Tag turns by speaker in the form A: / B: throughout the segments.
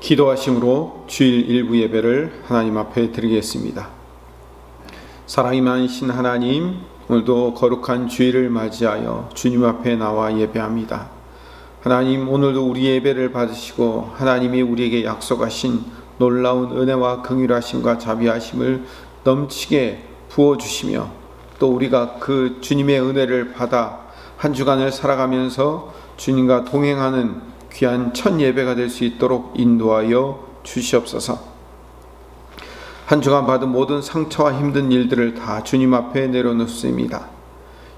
A: 기도하심으로 주일 일부 예배를 하나님 앞에 드리겠습니다. 사랑이 많으신 하나님, 오늘도 거룩한 주일을 맞이하여 주님 앞에 나와 예배합니다. 하나님, 오늘도 우리 예배를 받으시고 하나님이 우리에게 약속하신 놀라운 은혜와 긍휼하심과 자비하심을 넘치게 부어주시며, 또 우리가 그 주님의 은혜를 받아 한 주간을 살아가면서 주님과 동행하는 귀한 첫 예배가 될 수 있도록 인도하여 주시옵소서. 한 주간 받은 모든 상처와 힘든 일들을 다 주님 앞에 내려놓습니다.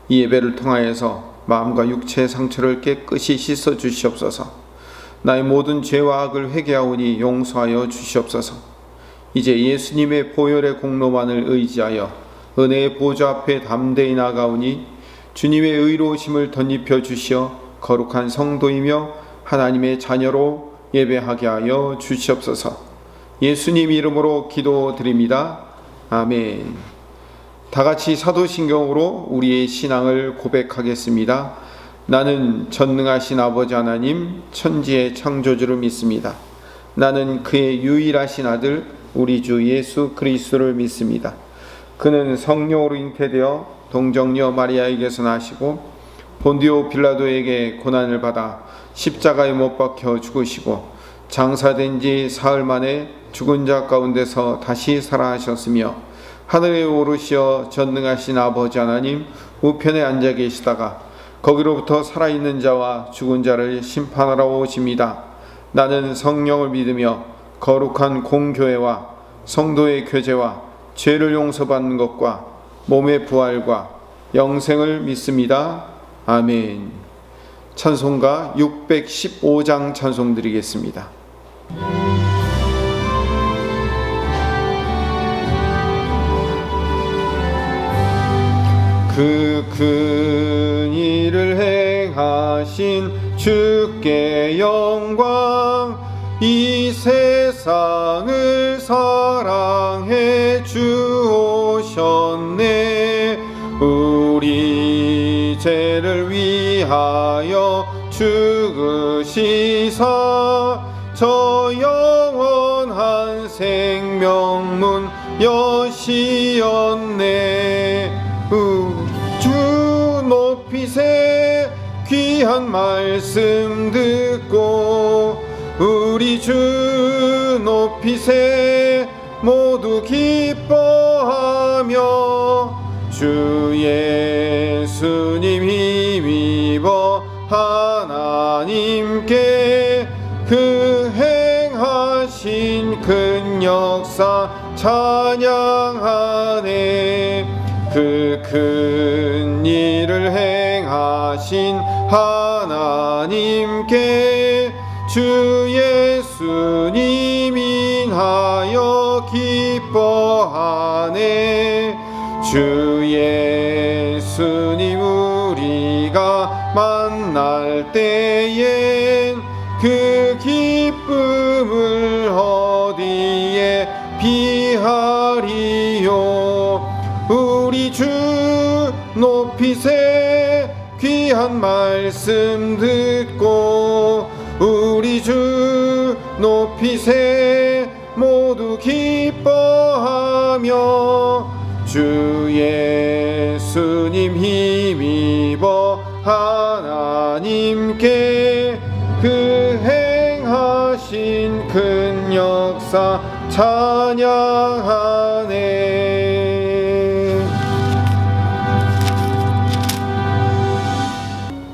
A: 이 예배를 통하여서 마음과 육체의 상처를 깨끗이 씻어 주시옵소서. 나의 모든 죄와 악을 회개하오니 용서하여 주시옵소서. 이제 예수님의 보혈의 공로만을 의지하여 은혜의 보좌 앞에 담대히 나가오니 주님의 의로우심을 덧입혀 주시어 거룩한 성도이며 하나님의 자녀로 예배하게 하여 주시옵소서. 예수님 이름으로 기도드립니다. 아멘. 다같이 사도신경으로 우리의 신앙을 고백하겠습니다. 나는 전능하신 아버지 하나님, 천지의 창조주를 믿습니다. 나는 그의 유일하신 아들 우리 주 예수 그리스도를 믿습니다. 그는 성령으로 잉태되어 동정녀 마리아에게서 나시고 본디오 빌라도에게 고난을 받아 십자가에 못 박혀 죽으시고 장사된 지 사흘 만에 죽은 자 가운데서 다시 살아나셨으며 하늘에 오르시어 전능하신 아버지 하나님 우편에 앉아 계시다가 거기로부터 살아있는 자와 죽은 자를 심판하러 오십니다. 나는 성령을 믿으며 거룩한 공교회와 성도의 교제와 죄를 용서받는 것과 몸의 부활과 영생을 믿습니다. 아멘. 찬송가 615장 찬송 드리겠습니다. 그 큰 일을 행하신 주께 영광, 이 세상을 사랑해 주오셨네. 우리 죄를 위하여 죽으시사 저 영원한 생명문 여시었네. 주 높이세 귀한 말씀 듣고 우리 주 높이세 모두 기뻐하며 주 예수님 힘입어 하나님께 그 행하신 큰 역사 찬양하네. 그 큰 일을 행하신 하나님께 주 예수님 인하여 기뻐하네. 주 예수님 우리가 만날 때엔 그 기쁨을 어디에 비하리요. 우리 주 높이세 귀한 말씀 듣고 우리 주 높이세 모두 기뻐하며 주 예수님 힘입어 하나님께 그 행하신 큰 역사 찬양하네.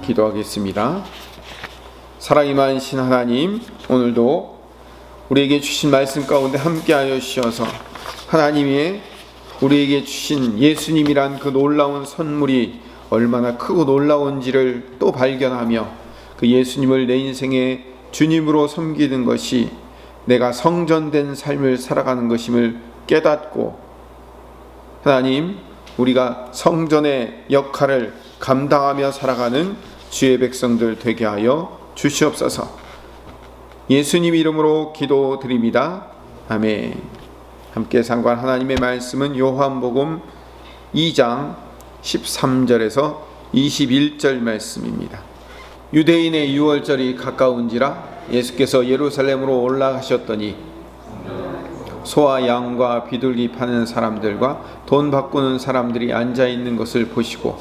A: 기도하겠습니다. 사랑이 많으신 하나님, 오늘도 우리에게 주신 말씀 가운데 함께하여 주셔서 하나님의 우리에게 주신 예수님이란 그 놀라운 선물이 얼마나 크고 놀라운지를 또 발견하며 그 예수님을 내 인생의 주님으로 섬기는 것이 내가 성전된 삶을 살아가는 것임을 깨닫고, 하나님, 우리가 성전의 역할을 감당하며 살아가는 주의 백성들 되게 하여 주시옵소서. 예수님 이름으로 기도드립니다. 아멘. 함께 상고한 하나님의 말씀은 요한복음 2장 13절에서 21절 말씀입니다. 유대인의 유월절이 가까운지라 예수께서 예루살렘으로 올라가셨더니 소와 양과 비둘기 파는 사람들과 돈 바꾸는 사람들이 앉아 있는 것을 보시고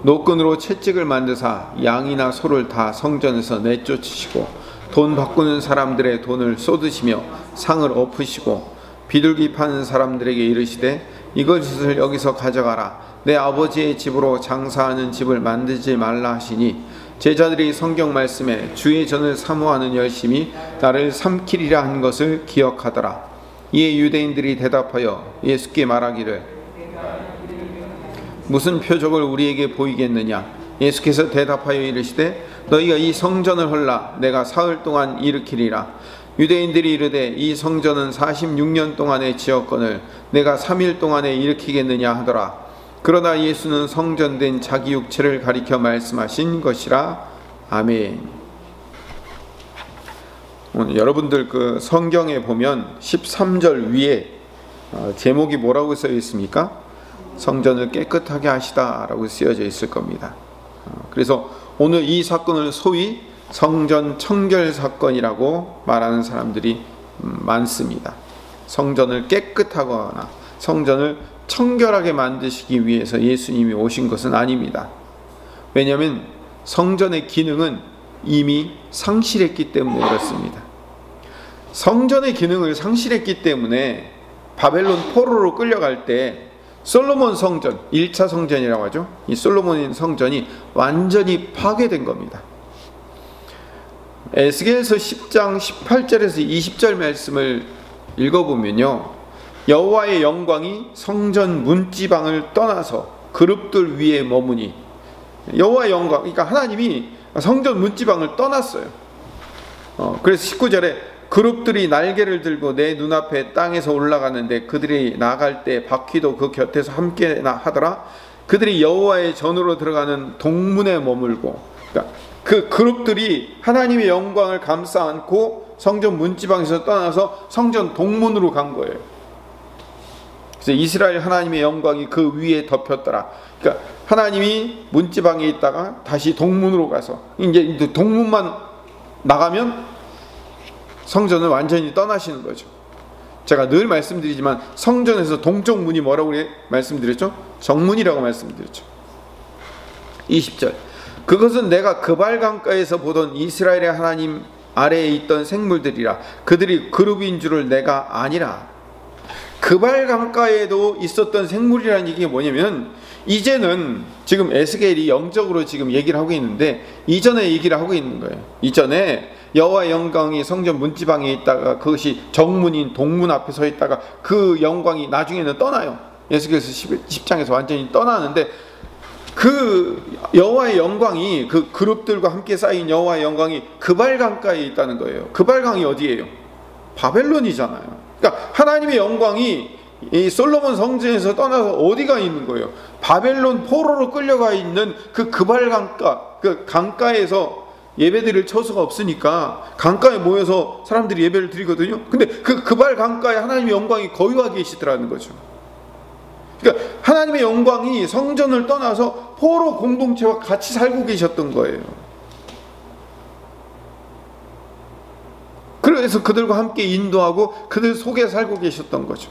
A: 노끈으로 채찍을 만드사 양이나 소를 다 성전에서 내쫓으시고 돈 바꾸는 사람들의 돈을 쏟으시며 상을 엎으시고 비둘기 파는 사람들에게 이르시되 이것을 여기서 가져가라. 내 아버지의 집으로 장사하는 집을 만들지 말라 하시니 제자들이 성경 말씀에 주의 전을 사모하는 열심이 나를 삼키리라 한 것을 기억하더라. 이에 유대인들이 대답하여 예수께 말하기를 무슨 표적을 우리에게 보이겠느냐? 예수께서 대답하여 이르시되 너희가 이 성전을 헐라 내가 사흘 동안 일으키리라. 유대인들이 이르되 이 성전은 46년 동안의 지었거늘 내가 3일 동안에 일으키겠느냐 하더라. 그러나 예수는 성전된 자기 육체를 가리켜 말씀하신 것이라. 아멘. 오늘 여러분들 그 성경에 보면 13절 위에 제목이 뭐라고 써 있습니까? 성전을 깨끗하게 하시다 라고 쓰여져 있을 겁니다. 그래서 오늘 이 사건을 소위 성전 청결 사건이라고 말하는 사람들이 많습니다. 성전을 깨끗하거나 성전을 청결하게 만드시기 위해서 예수님이 오신 것은 아닙니다. 왜냐하면 성전의 기능은 이미 상실했기 때문에 그렇습니다. 성전의 기능을 상실했기 때문에 바벨론 포로로 끌려갈 때 솔로몬 성전, 1차 성전이라고 하죠. 이 솔로몬 성전이 완전히 파괴된 겁니다. 에스겔서 10장 18절에서 20절 말씀을 읽어보면요, 여호와의 영광이 성전 문지방을 떠나서 그룹들 위에 머무니, 여호와의 영광, 그러니까 하나님이 성전 문지방을 떠났어요. 그래서 19절에 그룹들이 날개를 들고 내 눈앞에 땅에서 올라가는데 그들이 나갈 때 바퀴도 그 곁에서 함께 하더라. 그들이 여호와의 전으로 들어가는 동문에 머물고, 그러니까 그 그룹들이 하나님의 영광을 감싸 안고 성전 문지방에서 떠나서 성전 동문으로 간 거예요. 그래서 이스라엘 하나님의 영광이 그 위에 덮였더라. 그러니까 하나님이 문지방에 있다가 다시 동문으로 가서 이제 동문만 나가면 성전을 완전히 떠나시는 거죠. 제가 늘 말씀드리지만 성전에서 동쪽 문이 뭐라고 말씀드렸죠? 정문이라고 말씀드렸죠. 20절, 그것은 내가 그발강가에서 보던 이스라엘의 하나님 아래에 있던 생물들이라. 그들이 그룹인 줄을 내가 아니라. 그발강가에도 있었던 생물이라는 얘기가 뭐냐면, 이제는 지금 에스겔이 영적으로 지금 얘기를 하고 있는데 이전에 얘기를 하고 있는 거예요. 이전에 여호와의 영광이 성전 문지방에 있다가 그것이 정문인 동문 앞에 서 있다가 그 영광이 나중에는 떠나요. 에스겔서 10장에서 완전히 떠나는데, 그 여호와의 영광이 그 그룹들과 함께 쌓인 여호와의 영광이 그발강가에 있다는 거예요. 그발강이 어디예요? 바벨론이잖아요. 그러니까 하나님의 영광이 이 솔로몬 성전에서 떠나서 어디가 있는 거예요? 바벨론 포로로 끌려가 있는 그 그발강가, 그 강가에서 예배드릴 처소가 없으니까 강가에 모여서 사람들이 예배를 드리거든요. 근데 그 그발강가에 하나님의 영광이 거유하 계시더라는 거죠. 그러니까 하나님의 영광이 성전을 떠나서 포로 공동체와 같이 살고 계셨던 거예요. 그래서 그들과 함께 인도하고 그들 속에 살고 계셨던 거죠.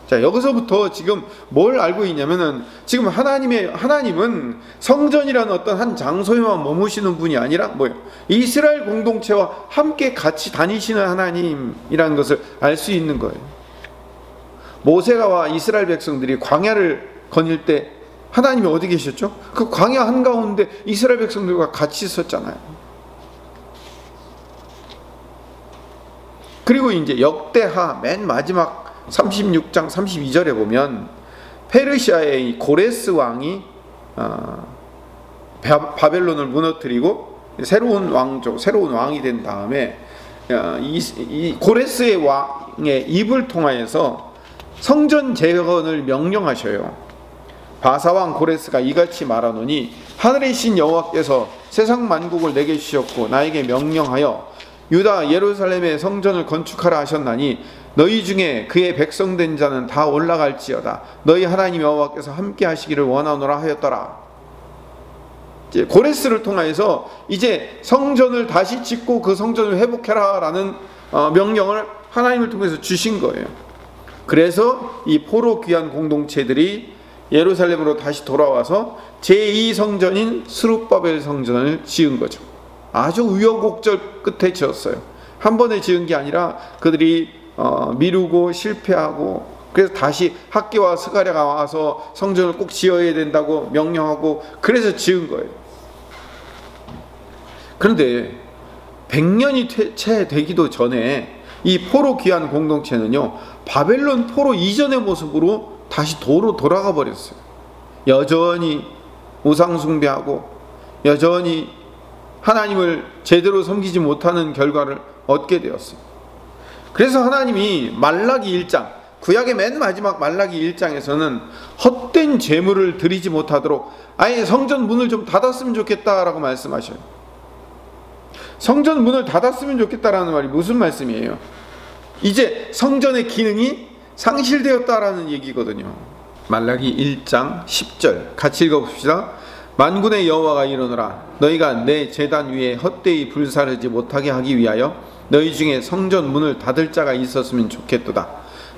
A: 자, 여기서부터 지금 뭘 알고 있냐면은, 지금 하나님은 성전이라는 어떤 한 장소에만 머무시는 분이 아니라 뭐예요? 이스라엘 공동체와 함께 같이 다니시는 하나님이라는 것을 알 수 있는 거예요. 모세가 이스라엘 백성들이 광야를 거닐 때 하나님이 어디 계셨죠? 그 광야 한가운데 이스라엘 백성들과 같이 있었잖아요. 그리고 이제 역대하 맨 마지막 36장 32절에 보면 페르시아의 이 고레스 왕이 바벨론을 무너뜨리고 새로운 왕이 된 다음에 이 고레스의 왕의 입을 통하여서 성전 재건을 명령하셔요. 바사왕 고레스가 이같이 말하노니 하늘의 신 여호와께서 세상 만국을 내게 주셨고 나에게 명령하여 유다 예루살렘의 성전을 건축하라 하셨나니 너희 중에 그의 백성된 자는 다 올라갈지어다. 너희 하나님 여호와께서 함께 하시기를 원하노라 하였더라. 이제 고레스를 통하여서 이제 성전을 다시 짓고 그 성전을 회복해라라는 명령을 하나님을 통해서 주신 거예요. 그래서 이 포로 귀한 공동체들이 예루살렘으로 다시 돌아와서 제2성전인 스룹바벨 성전을 지은 거죠. 아주 우여곡절 끝에 지었어요. 한 번에 지은 게 아니라 그들이 미루고 실패하고, 그래서 다시 학개와 스가랴가 와서 성전을 꼭 지어야 된다고 명령하고, 그래서 지은 거예요. 그런데 100년이 채 되기도 전에 이 포로 귀한 공동체는요, 바벨론 포로 이전의 모습으로 다시 도로 돌아가 버렸어요. 여전히 우상 숭배하고 여전히 하나님을 제대로 섬기지 못하는 결과를 얻게 되었어요. 그래서 하나님이 말라기 1장, 구약의 맨 마지막 말라기 1장에서는 헛된 제물을 드리지 못하도록 아예 성전 문을 좀 닫았으면 좋겠다라고 말씀하셔요. 성전 문을 닫았으면 좋겠다라는 말이 무슨 말씀이에요? 이제 성전의 기능이 상실되었다라는 얘기거든요. 말라기 1장 10절 같이 읽어봅시다. 만군의 여호와가 이르노라, 너희가 내 제단 위에 헛되이 불사르지 못하게 하기 위하여 너희 중에 성전 문을 닫을 자가 있었으면 좋겠도다.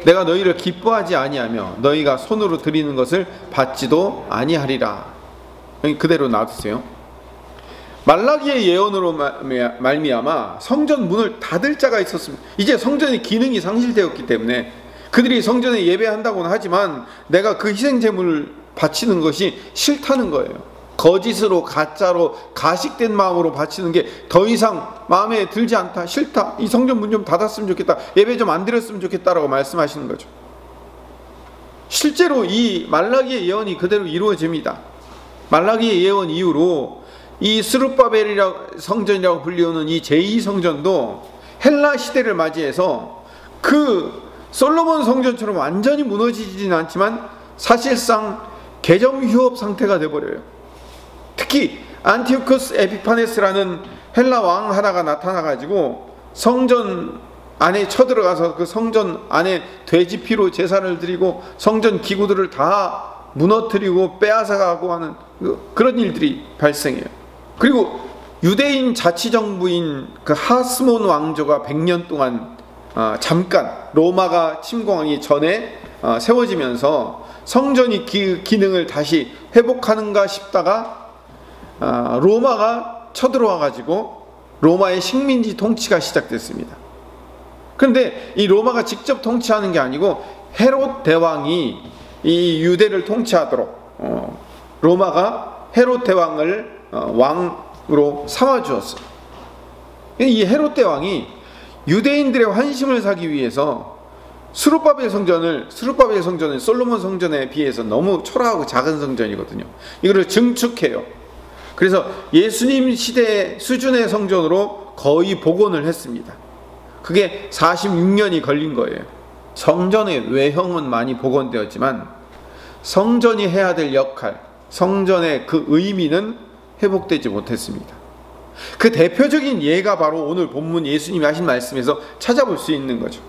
A: 내가 너희를 기뻐하지 아니하며 너희가 손으로 드리는 것을 받지도 아니하리라. 그대로 놔두세요. 말라기의 예언으로 말미암아 성전 문을 닫을 자가 있었으면, 이제 성전의 기능이 상실되었기 때문에 그들이 성전에 예배한다고는 하지만 내가 그 희생제물을 바치는 것이 싫다는 거예요. 거짓으로, 가짜로, 가식된 마음으로 바치는 게 더 이상 마음에 들지 않다, 싫다, 이 성전 문 좀 닫았으면 좋겠다, 예배 좀 안 드렸으면 좋겠다라고 말씀하시는 거죠. 실제로 이 말라기의 예언이 그대로 이루어집니다. 말라기의 예언 이후로 이 스룹바벨이라고 성전이라고 불리우는 이 제2성전도 헬라 시대를 맞이해서 그 솔로몬 성전처럼 완전히 무너지지는 않지만 사실상 개점휴업 상태가 되어버려요. 특히 안티오쿠스 에피파네스라는 헬라 왕 하나가 나타나가지고 성전 안에 쳐들어가서 그 성전 안에 돼지 피로 제사를 드리고 성전 기구들을 다 무너뜨리고 빼앗아가고 하는 그런 일들이 발생해요. 그리고 유대인 자치정부인 그 하스몬 왕조가 100년 동안 잠깐 로마가 침공하기 전에 세워지면서 성전이 기능을 다시 회복하는가 싶다가 로마가 쳐들어와 가지고 로마의 식민지 통치가 시작됐습니다. 그런데 이 로마가 직접 통치하는 게 아니고 헤롯 대왕이 이 유대를 통치하도록 로마가 헤롯 대왕을 왕으로 삼아주었어요. 이 헤롯 대왕이 유대인들의 환심을 사기 위해서 스룹바벨 성전은 솔로몬 성전에 비해서 너무 초라하고 작은 성전이거든요. 이거를 증축해요. 그래서 예수님 시대 수준의 성전으로 거의 복원을 했습니다. 그게 46년이 걸린 거예요. 성전의 외형은 많이 복원되었지만 성전이 해야 될 역할, 성전의 그 의미는 회복되지 못했습니다. 그 대표적인 예가 바로 오늘 본문 예수님이 하신 말씀에서 찾아볼 수 있는 거죠.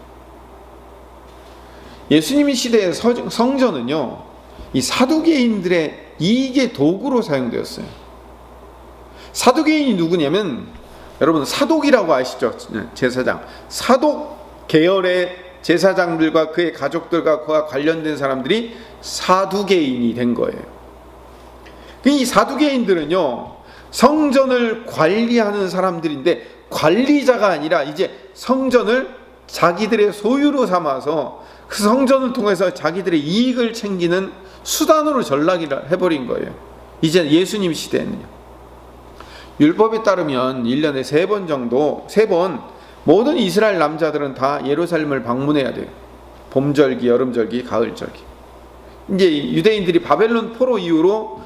A: 예수님이 시대의 성전은요, 이 사두개인들의 이익의 도구로 사용되었어요. 사두개인이 누구냐면, 여러분 사독이라고 아시죠? 제사장. 사독 계열의 제사장들과 그의 가족들과 그와 관련된 사람들이 사두개인이 된 거예요. 이 사두개인들은요, 성전을 관리하는 사람들인데 관리자가 아니라 이제 성전을 자기들의 소유로 삼아서 그 성전을 통해서 자기들의 이익을 챙기는 수단으로 전락을 해버린 거예요. 이제 예수님 시대에는요. 율법에 따르면 1년에 3번 정도, 3번 모든 이스라엘 남자들은 다 예루살렘을 방문해야 돼요. 봄절기, 여름절기, 가을절기. 이제 유대인들이 바벨론 포로 이후로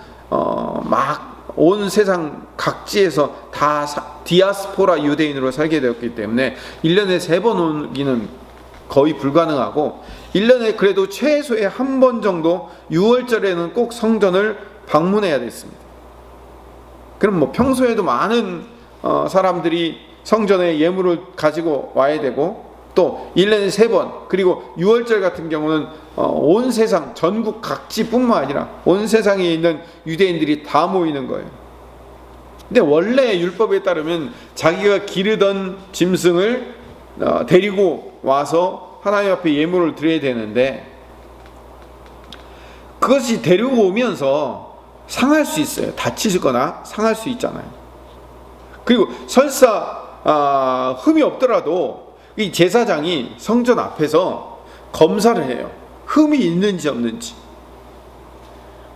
A: 막 온 세상 각지에서 다 디아스포라 유대인으로 살게 되었기 때문에 1년에 3번 오기는 거의 불가능하고 1년에 그래도 최소의 한 번 정도 6월절에는 꼭 성전을 방문해야 됐습니다. 그럼 뭐 평소에도 많은 사람들이 성전에 예물을 가지고 와야 되고 또 1년에 3번 그리고 6월절 같은 경우는 온 세상 전국 각지뿐만 아니라 온 세상에 있는 유대인들이 다 모이는 거예요. 근데 원래 율법에 따르면 자기가 기르던 짐승을 데리고 와서 하나님 앞에 예물을 드려야 되는데, 그것이 데리고 오면서 상할 수 있어요. 다치거나 상할 수 있잖아요. 그리고 설사 흠이 없더라도 이 제사장이 성전 앞에서 검사를 해요. 흠이 있는지 없는지.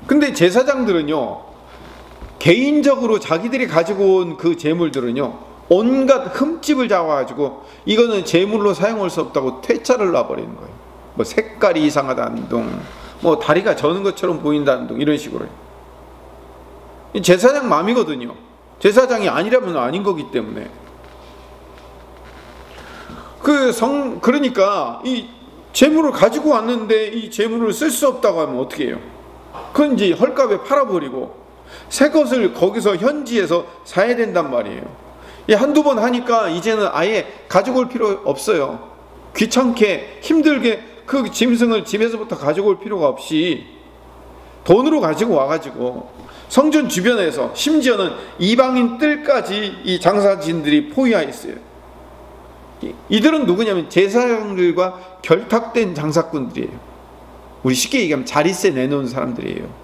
A: 근데 제사장들은요, 개인적으로 자기들이 가지고 온 그 제물들은요, 온갖 흠집을 잡아가지고 이거는 제물로 사용할 수 없다고 퇴짜를 놔버리는 거예요. 뭐 색깔이 이상하다는 둥, 뭐 다리가 저는 것처럼 보인다는 둥, 이런 식으로. 제사장 마음이거든요. 제사장이 아니라면 아닌 거기 때문에. 그러니까 이 제물을 가지고 왔는데 이 제물을 쓸 수 없다고 하면 어떻게 해요? 그건 이제 헐값에 팔아버리고 새 것을 거기서 현지에서 사야 된단 말이에요. 한두 번 하니까 이제는 아예 가지고 올 필요 없어요. 귀찮게 힘들게 그 짐승을 집에서부터 가지고 올 필요가 없이 돈으로 가지고 와가지고 성전 주변에서, 심지어는 이방인 뜰까지 이 장사진들이 포위하여 있어요. 이들은 누구냐면 제사장들과 결탁된 장사꾼들이에요. 우리 쉽게 얘기하면 자릿세 내놓은 사람들이에요.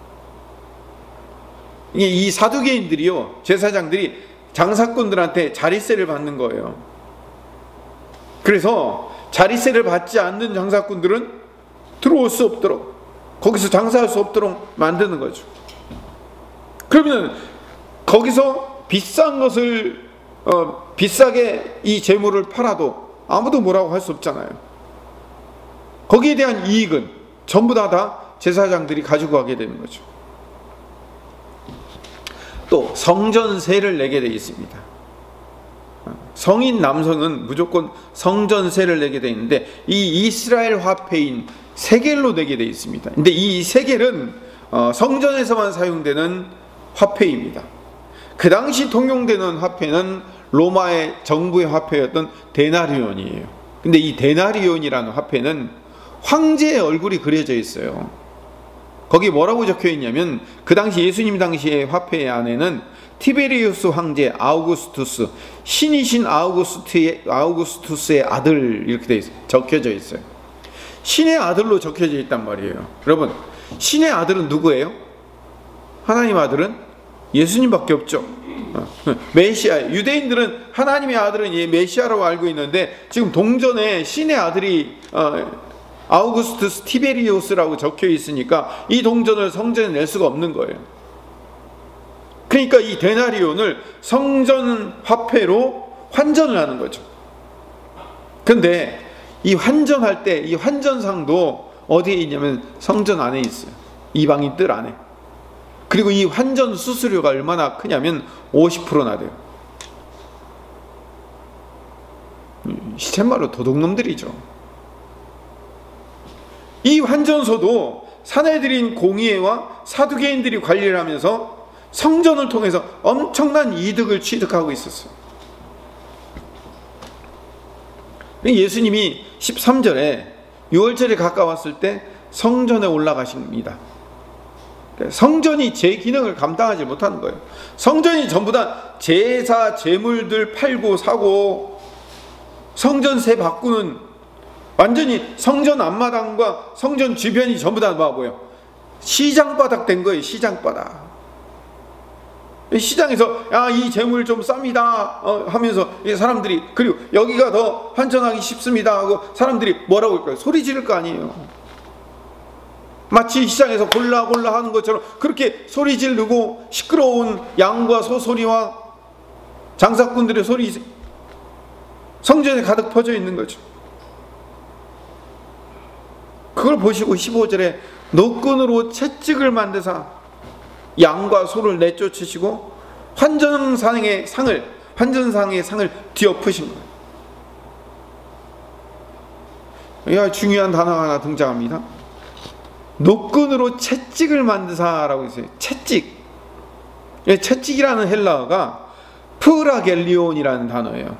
A: 이 사두개인들이요, 제사장들이 장사꾼들한테 자릿세를 받는 거예요. 그래서 자릿세를 받지 않는 장사꾼들은 들어올 수 없도록, 거기서 장사할 수 없도록 만드는 거죠. 그러면 거기서 비싼 것을 비싸게 이 재물을 팔아도 아무도 뭐라고 할 수 없잖아요. 거기에 대한 이익은 전부 다 제사장들이 가지고 가게 되는 거죠. 또 성전세를 내게 되어 있습니다. 성인 남성은 무조건 성전세를 내게 되어 있는데, 이 이스라엘 화폐인 세겔로 내게 되어 있습니다. 근데 이 세겔은 성전에서만 사용되는 화폐입니다. 그 당시 통용되는 화폐는 로마의 정부의 화폐였던 데나리온이에요. 근데 이 데나리온이라는 화폐는 황제의 얼굴이 그려져 있어요. 거기 뭐라고 적혀 있냐면, 그 당시 예수님 당시의 화폐 안에는 티베리우스 황제 아우구스투스, 신이신 아우구스투스의 아들, 이렇게 적혀져 있어요. 신의 아들로 적혀져 있단 말이에요. 여러분, 신의 아들은 누구예요? 하나님 아들은 예수님밖에 없죠. 메시아, 유대인들은 하나님의 아들은 메시아라고 알고 있는데, 지금 동전에 신의 아들이 아우구스투스 티베리우스라고 적혀 있으니까 이 동전을 성전에 낼 수가 없는 거예요. 그러니까 이 데나리온을 성전 화폐로 환전을 하는 거죠. 근데 이 환전할 때 이 환전상도 어디에 있냐면 성전 안에 있어요. 이방인 뜰 안에. 그리고 이 환전 수수료가 얼마나 크냐면 50%나 돼요. 시쳇말로 도둑놈들이죠. 이 환전소도 사내들인 공의회와 사두개인들이 관리를 하면서 성전을 통해서 엄청난 이득을 취득하고 있었어요. 예수님이 13절에 6월절에 가까웠을 때 성전에 올라가십니다. 성전이 제 기능을 감당하지 못하는 거예요. 성전이 전부 다 제사 제물들 팔고 사고 성전세 바꾸는, 완전히 성전 앞마당과 성전 주변이 전부 다 뭐고요? 시장바닥 된 거예요. 시장바닥. 시장에서 이 재물 좀 쌉니다 하면서 사람들이, 그리고 여기가 더 환전하기 쉽습니다 하고 사람들이 뭐라고 할까요? 소리 지를 거 아니에요. 마치 시장에서 골라 하는 것처럼 그렇게 소리 지르고 시끄러운 양과 소 소리와 장사꾼들의 소리, 성전에 가득 퍼져 있는 거죠. 그걸 보시고 15절에 노끈으로 채찍을 만드사 양과 소를 내쫓으시고 환전상의 상을 뒤엎으신 거예요. 중요한 단어가 하나 등장합니다. 노끈으로 채찍을 만드사라고 있어요. 채찍. 채찍이라는 헬라어가 프라겔리온이라는 단어예요.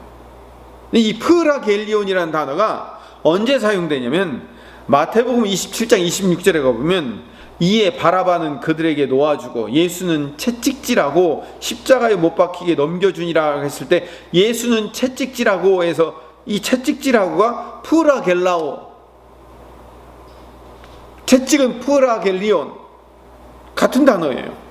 A: 이 프라겔리온이라는 단어가 언제 사용되냐면 마태복음 27장 26절에 가보면 이에 바라바는 그들에게 놓아주고 예수는 채찍질하고 십자가에 못 박히게 넘겨주니라 했을 때, 예수는 채찍질하고 해서 이 채찍질하고가 프라겔라오, 채찍은 프라겔리온, 같은 단어예요.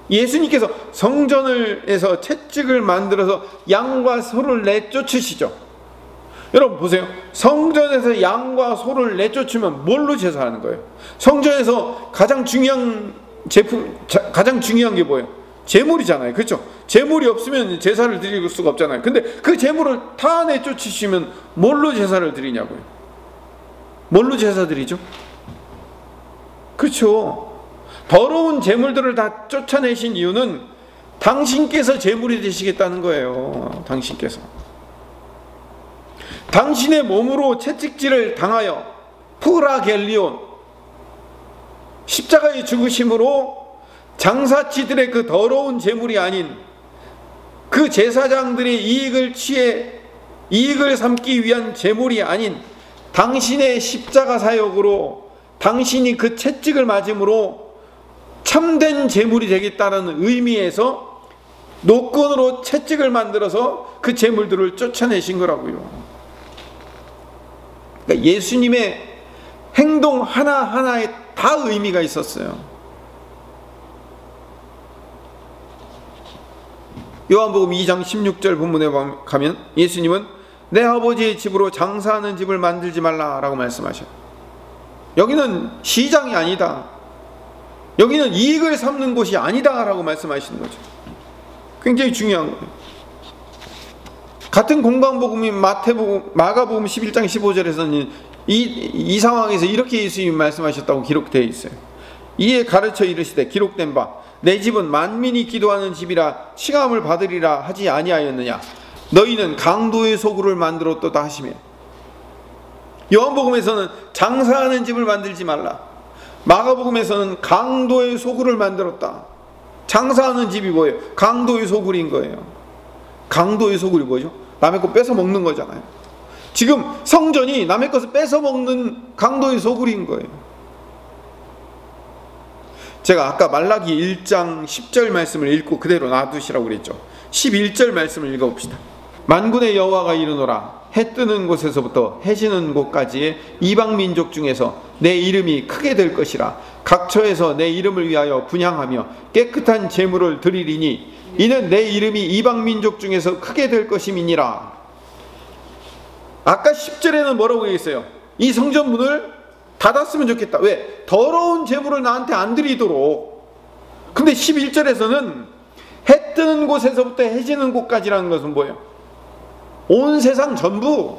A: 예수님께서 성전에서 채찍을 만들어서 양과 소를 내쫓으시죠. 여러분 보세요. 성전에서 양과 소를 내쫓으면 뭘로 제사하는 거예요? 성전에서 가장 중요한 게 뭐예요? 제물이잖아요. 그렇죠? 제물이 없으면 제사를 드릴 수가 없잖아요. 근데 그 제물을 다 내쫓으시면 뭘로 제사를 드리냐고요? 뭘로 제사 드리죠? 그렇죠. 더러운 제물들을 다 쫓아내신 이유는 당신께서 제물이 되시겠다는 거예요. 당신의 몸으로 채찍질을 당하여 프라겔리온, 십자가의 죽으심으로 장사치들의 그 더러운 제물이 아닌 그 제사장들의 이익을 삼기 위한 제물이 아닌 당신의 십자가 사역으로, 당신이 그 채찍을 맞음으로 참된 제물이 되겠다는 의미에서 노끈으로 채찍을 만들어서 그 제물들을 쫓아내신 거라고요. 그러니까 예수님의 행동 하나하나에 다 의미가 있었어요. 요한복음 2장 16절 본문에 가면 예수님은 내 아버지의 집으로 장사하는 집을 만들지 말라라고 말씀하셔요. 여기는 시장이 아니다, 여기는 이익을 삼는 곳이 아니다라고 말씀하시는 거죠. 굉장히 중요한 거예요. 같은 공관복음인 마가복음 11장 15절에서는 이 상황에서 이렇게 예수님이 말씀하셨다고 기록되어 있어요. 이에 가르쳐 이르시되 기록된 바 내 집은 만민이 기도하는 집이라 칭함을 받으리라 하지 아니하였느냐. 너희는 강도의 소굴을 만들었도다 하시며, 요한복음에서는 장사하는 집을 만들지 말라, 마가복음에서는 강도의 소굴을 만들었다. 장사하는 집이 뭐예요? 강도의 소굴인 거예요. 강도의 소굴이 뭐죠? 남의 거 뺏어 먹는 거잖아요. 지금 성전이 남의 것을 뺏어 먹는 강도의 소굴인 거예요. 제가 아까 말라기 1장 10절 말씀을 읽고 그대로 놔두시라고 그랬죠. 11절 말씀을 읽어봅시다. 만군의 여호와가 이르노라. 해 뜨는 곳에서부터 해 지는 곳까지의 이방 민족 중에서 내 이름이 크게 될 것이라. 각처에서 내 이름을 위하여 분향하며 깨끗한 제물을 드리리니 이는 내 이름이 이방 민족 중에서 크게 될 것임이니라. 아까 10절에는 뭐라고 얘기했어요? 이 성전문을 닫았으면 좋겠다. 왜? 더러운 제물을 나한테 안 드리도록. 근데 11절에서는 해 뜨는 곳에서부터 해 지는 곳까지라는 것은 뭐예요? 온 세상 전부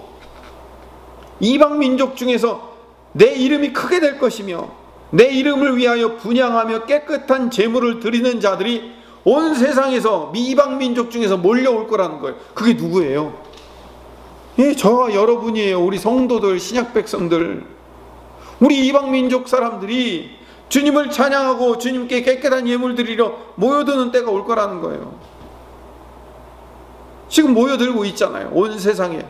A: 이방 민족 중에서 내 이름이 크게 될 것이며 내 이름을 위하여 분향하며 깨끗한 제물을 드리는 자들이 온 세상에서 이방 민족 중에서 몰려올 거라는 거예요. 그게 누구예요? 예, 저와 여러분이에요. 우리 성도들, 신약 백성들, 우리 이방 민족 사람들이 주님을 찬양하고 주님께 깨끗한 예물 드리러 모여드는 때가 올 거라는 거예요. 지금 모여들고 있잖아요. 온 세상에.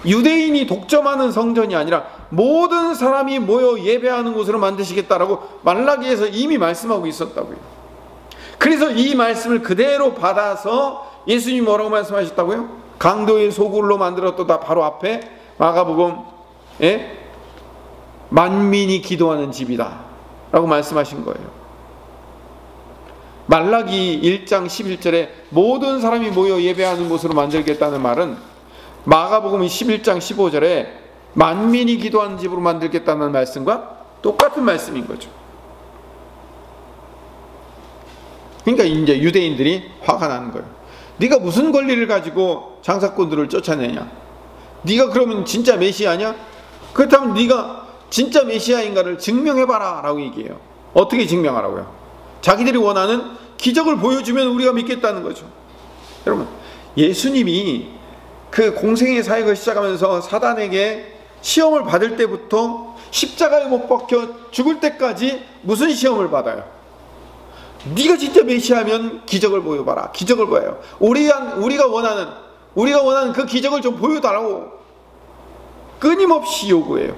A: 유대인이 독점하는 성전이 아니라 모든 사람이 모여 예배하는 곳으로 만드시겠다라고 말라기에서 이미 말씀하고 있었다고요. 그래서 이 말씀을 그대로 받아서 예수님이 뭐라고 말씀하셨다고요? 강도의 소굴로 만들었다. 바로 앞에 마가복음 만민이 기도하는 집이다 라고 말씀하신 거예요. 말라기 1장 11절에 모든 사람이 모여 예배하는 곳으로 만들겠다는 말은 마가복음 11장 15절에 만민이 기도하는 집으로 만들겠다는 말씀과 똑같은 말씀인 거죠. 그러니까 이제 유대인들이 화가 나는 거예요. 네가 무슨 권리를 가지고 장사꾼들을 쫓아내냐? 네가 그러면 진짜 메시아냐? 그렇다면 네가 진짜 메시아인가를 증명해봐라 라고 얘기해요. 어떻게 증명하라고요? 자기들이 원하는 기적을 보여주면 우리가 믿겠다는 거죠. 여러분, 예수님이 그 공생의 사역을 시작하면서 사단에게 시험을 받을 때부터 십자가에 못 박혀 죽을 때까지 무슨 시험을 받아요? 네가 진짜 메시아면 기적을 보여봐라. 기적을 보여요. 우리가 원하는 그 기적을 좀 보여달라고 끊임없이 요구해요.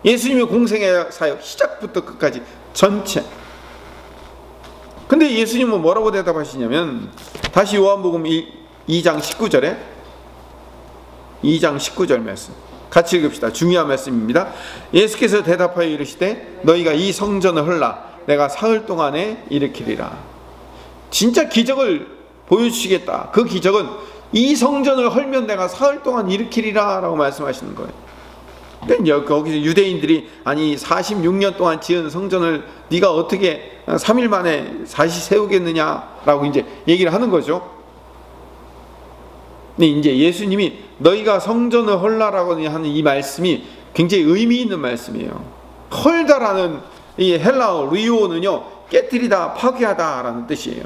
A: 예수님의 공생의 사역 시작부터 끝까지 전체. 근데 예수님은 뭐라고 대답하시냐면, 다시 요한복음 2장 19절에 2장 19절 말씀 같이 읽읍시다. 중요한 말씀입니다. 예수께서 대답하여 이르시되 너희가 이 성전을 헐라 내가 사흘 동안에 일으키리라. 진짜 기적을 보여주시겠다. 그 기적은 이 성전을 헐면 내가 사흘 동안 일으키리라 라고 말씀하시는 거예요. 그러니까 거기서 유대인들이 아니 46년 동안 지은 성전을 네가 어떻게 3일 만에 다시 세우겠느냐라고 이제 얘기를 하는 거죠. 근데 이제 예수님이 너희가 성전을 헐라라고 하는 이 말씀이 굉장히 의미 있는 말씀이에요. 헐다라는 이 헬라어 리오는요, 깨뜨리다, 파괴하다라는 뜻이에요.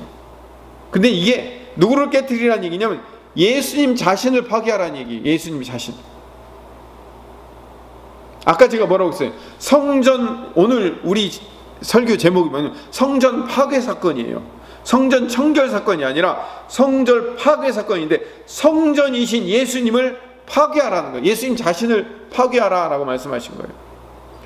A: 근데 이게 누구를 깨뜨리라는 얘기냐면 예수님 자신을 파괴하라는 얘기. 예수님 자신. 아까 제가 뭐라고 했어요? 성전, 오늘 우리 설교 제목이 뭐냐면 성전 파괴 사건이에요. 성전 청결 사건이 아니라 성전 파괴 사건인데, 성전이신 예수님을 파괴하라는 거예요. 예수님 자신을 파괴하라라고 말씀하신 거예요.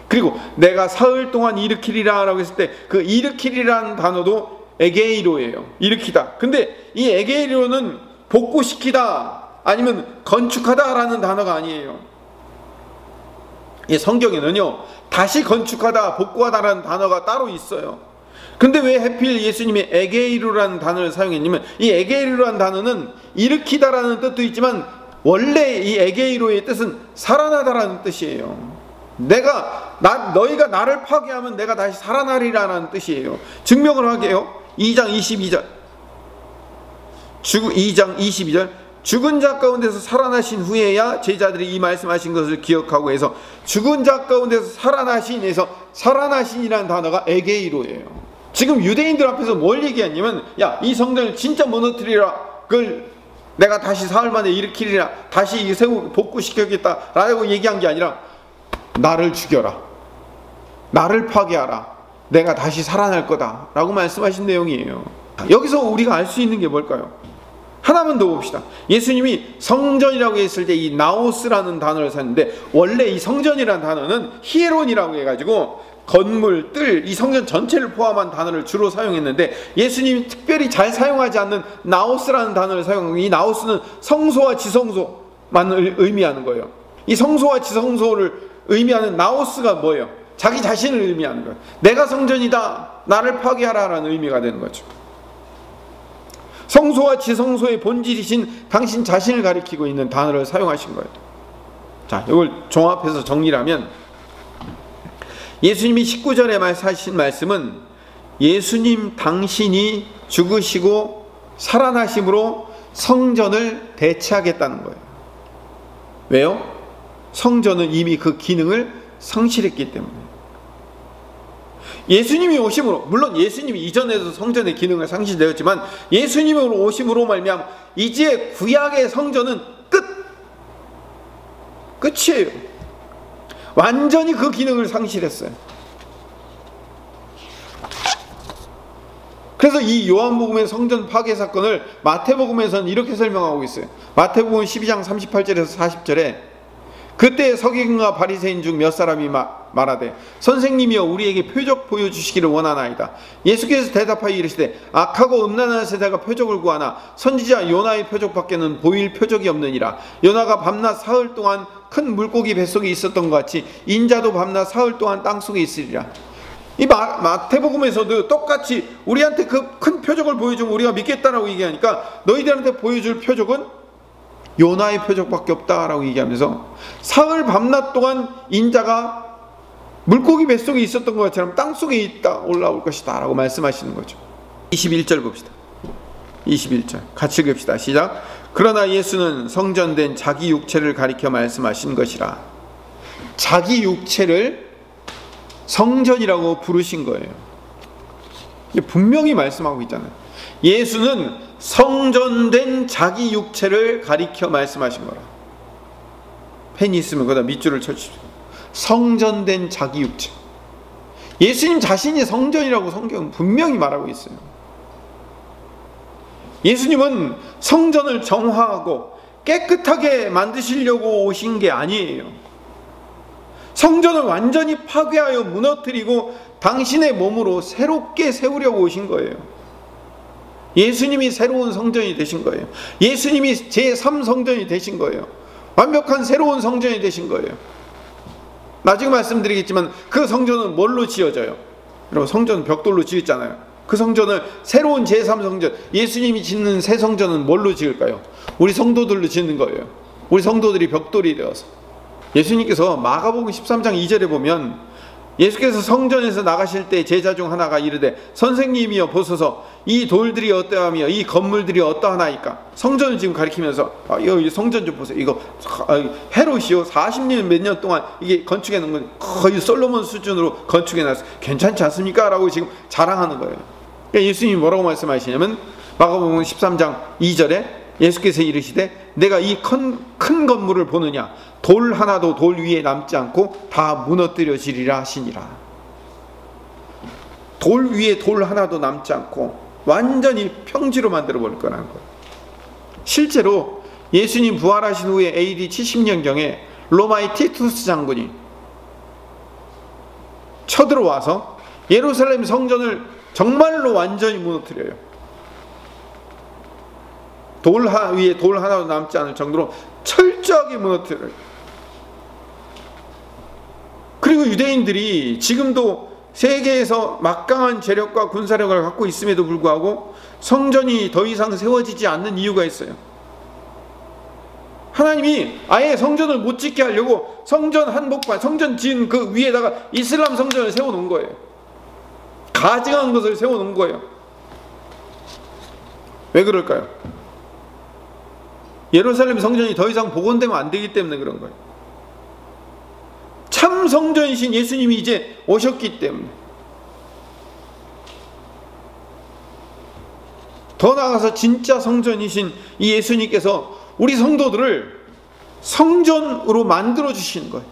A: 그리고 내가 사흘 동안 일으키리라 라고 했을 때 그 일으키리라는 단어도 에게이로예요. 일으키다. 근데 이 에게이로는 복구시키다 아니면 건축하다라는 단어가 아니에요. 이 성경에는요, 다시 건축하다, 복구하다라는 단어가 따로 있어요. 근데 왜 하필 예수님이 에게이루라는 단어를 사용했냐면, 이 에게이루라는 단어는 일으키다라는 뜻도 있지만 원래 이 에게이루의 뜻은 살아나다라는 뜻이에요. 너희가 나를 파괴하면 내가 다시 살아나리라는 뜻이에요. 증명을 하게요. 2장 22절. 2장 22절. 죽은 자 가운데서 살아나신 후에야 제자들이 이 말씀하신 것을 기억하고 해서, 죽은 자 가운데서 살아나신에서 살아나신이라는 단어가 에게이로예요. 지금 유대인들 앞에서 뭘 얘기했냐면, 야, 이 성전을 진짜 무너뜨리라, 그걸 내가 다시 사흘 만에 일으키리라, 다시 복구시켜야겠다 라고 얘기한 게 아니라 나를 죽여라, 나를 파괴하라, 내가 다시 살아날 거다 라고 말씀하신 내용이에요. 여기서 우리가 알 수 있는 게 뭘까요? 하나만 더 봅시다. 예수님이 성전이라고 했을 때 이 나오스라는 단어를 썼는데, 원래 이 성전이라는 단어는 히에론이라고 해가지고 건물, 뜰, 이 성전 전체를 포함한 단어를 주로 사용했는데, 예수님이 특별히 잘 사용하지 않는 나오스라는 단어를 사용하고, 이 나오스는 성소와 지성소만 의미하는 거예요. 이 성소와 지성소를 의미하는 나오스가 뭐예요? 자기 자신을 의미하는 거예요. 내가 성전이다, 나를 파괴하라라는 의미가 되는 거죠. 성소와 지성소의 본질이신 당신 자신을 가리키고 있는 단어를 사용하신 거예요. 자, 이걸 종합해서 정리를 하면, 예수님이 19절에 하신 말씀은 예수님 당신이 죽으시고 살아나심으로 성전을 대체하겠다는 거예요. 왜요? 성전은 이미 그 기능을 상실했기 때문에. 예수님이 오심으로, 물론 예수님이 이전에도 성전의 기능을 상실되었지만 예수님이 오심으로 말미암아 이제 구약의 성전은 끝이에요. 완전히 그 기능을 상실했어요. 그래서 이 요한복음의 성전 파괴 사건을 마태복음에서는 이렇게 설명하고 있어요. 마태복음 12장 38절에서 40절에 그때 서기관과 바리새인 중 몇 사람이 말하되 선생님이여 우리에게 표적 보여주시기를 원하나이다. 예수께서 대답하여 이르시되 악하고 음란한 세대가 표적을 구하나 선지자 요나의 표적밖에는 보일 표적이 없느니라. 요나가 밤낮 사흘 동안 큰 물고기 뱃속에 있었던 것 같이 인자도 밤낮 사흘 동안 땅속에 있으리라. 이 마태복음에서도 똑같이 우리한테 그 큰 표적을 보여주면 우리가 믿겠다라고 얘기하니까 너희들한테 보여줄 표적은 요나의 표적밖에 없다라고 얘기하면서 사흘 밤낮 동안 인자가 물고기 뱃속에 있었던 것처럼 땅속에 있다 올라올 것이다 라고 말씀하시는 거죠. 21절 봅시다. 21절 같이 읽읍시다. 시작. 그러나 예수는 성전된 자기 육체를 가리켜 말씀하신 것이라. 자기 육체를 성전이라고 부르신 거예요. 분명히 말씀하고 있잖아요. 예수는 성전된 자기 육체를 가리켜 말씀하신 거라. 펜이 있으면 거기다 밑줄을 쳐주십시오. 성전된 자기 육체. 예수님 자신이 성전이라고 성경은 분명히 말하고 있어요. 예수님은 성전을 정화하고 깨끗하게 만드시려고 오신 게 아니에요. 성전을 완전히 파괴하여 무너뜨리고 당신의 몸으로 새롭게 세우려고 오신 거예요. 예수님이 새로운 성전이 되신 거예요. 예수님이 제3성전이 되신 거예요. 완벽한 새로운 성전이 되신 거예요. 나중에 말씀드리겠지만 그 성전은 뭘로 지어져요? 여러분, 성전은 벽돌로 지었잖아요. 그 성전을 새로운 제3성전, 예수님이 짓는 새 성전은 뭘로 지을까요? 우리 성도들로 짓는 거예요. 우리 성도들이 벽돌이 되어서. 예수님께서 마가복음 13장 2절에 보면 예수께서 성전에서 나가실 때 제자 중 하나가 이르되 선생님이여 보소서 이 돌들이 어떠하며 이 건물들이 어떠하나이까. 성전을 지금 가리키면서 이 성전 좀 보세요. 이거 헤롯이요 40년 몇 년 동안 이게 건축해 놓은 건 거의 솔로몬 수준으로 건축해 놨어요. 괜찮지 않습니까? 라고 지금 자랑하는 거예요. 그러니까 예수님이 뭐라고 말씀하시냐면 마가복음 13장 2절에 예수께서 이르시되 내가 이 큰 건물을 보느냐 돌 하나도 돌 위에 남지 않고 다 무너뜨려지리라 하시니라. 돌 위에 돌 하나도 남지 않고 완전히 평지로 만들어 버릴 거라는 거예요. 실제로 예수님 부활하신 후에 AD 70년경에 로마의 티투스 장군이 쳐들어와서 예루살렘 성전을 정말로 완전히 무너뜨려요. 돌 위에 돌 하나도 남지 않을 정도로 철저하게 무너뜨려요. 그리고 유대인들이 지금도 세계에서 막강한 재력과 군사력을 갖고 있음에도 불구하고 성전이 더 이상 세워지지 않는 이유가 있어요. 하나님이 아예 성전을 못 짓게 하려고 성전 한복판, 성전 지은 그 위에다가 이슬람 성전을 세워놓은 거예요. 가증한 것을 세워놓은 거예요. 왜 그럴까요? 예루살렘 성전이 더 이상 복원되면 안 되기 때문에 그런 거예요. 참 성전이신 예수님이 이제 오셨기 때문에. 더 나아가서 진짜 성전이신 이 예수님께서 우리 성도들을 성전으로 만들어 주시는 거예요.